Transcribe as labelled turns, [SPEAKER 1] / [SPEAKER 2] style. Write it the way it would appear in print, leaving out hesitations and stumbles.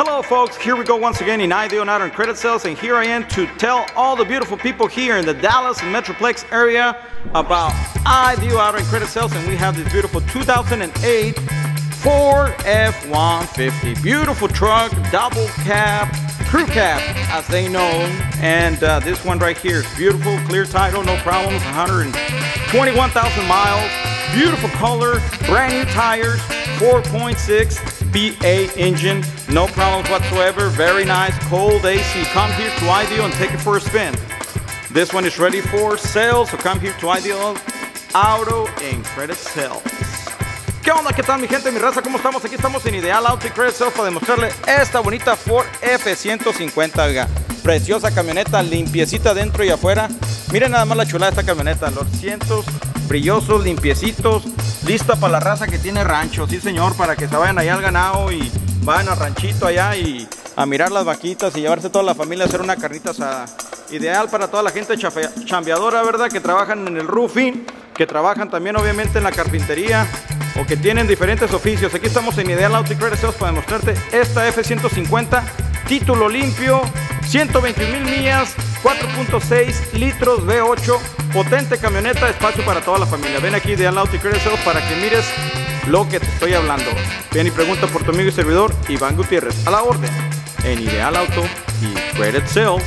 [SPEAKER 1] Hello folks, here we go once again in Ideal Auto and Credit Sales, and here I am to tell all the beautiful people here in the Dallas and Metroplex area about Ideal Auto and Credit Sales. And we have this beautiful 2008 Ford F-150. Beautiful truck, double cab, crew cab as they know. And this one right here is beautiful, clear title, no problems, 121,000 miles. Beautiful color, brand new tires, 4.6 V8 engine, no problems whatsoever, very nice, cold AC. Come here to Ideal and take it for a spin. This one is ready for sale, so come here to Ideal Auto and Credit Sales. ¿Qué onda? ¿Qué tal mi gente, mi raza? ¿Cómo estamos? Aquí estamos en Ideal Auto y Credit Sales para demostrarle esta bonita Ford F-150, oiga. Preciosa camioneta, limpiecita dentro y afuera. Miren nada más la chulada de esta camioneta, los cientos brillosos, limpiecitos, lista para la raza que tiene rancho, sí señor, para que se vayan allá al ganado y vayan al ranchito allá y a mirar las vaquitas y llevarse toda la familia a hacer una carnita asada. Ideal para toda la gente chambeadora, ¿verdad? Que trabajan en el roofing, que trabajan también obviamente en la carpintería o que tienen diferentes oficios. Aquí estamos en Ideal Auto y Credit Sales para demostrarte esta F-150, título limpio, 121,000 millas, 4.6 litros V8, potente camioneta, espacio para toda la familia. Ven aquí Ideal Auto y Credit Sales para que mires lo que te estoy hablando. Ven y pregunta por tu amigo y servidor Iván Gutiérrez, a la orden en Ideal Auto y Credit Sales.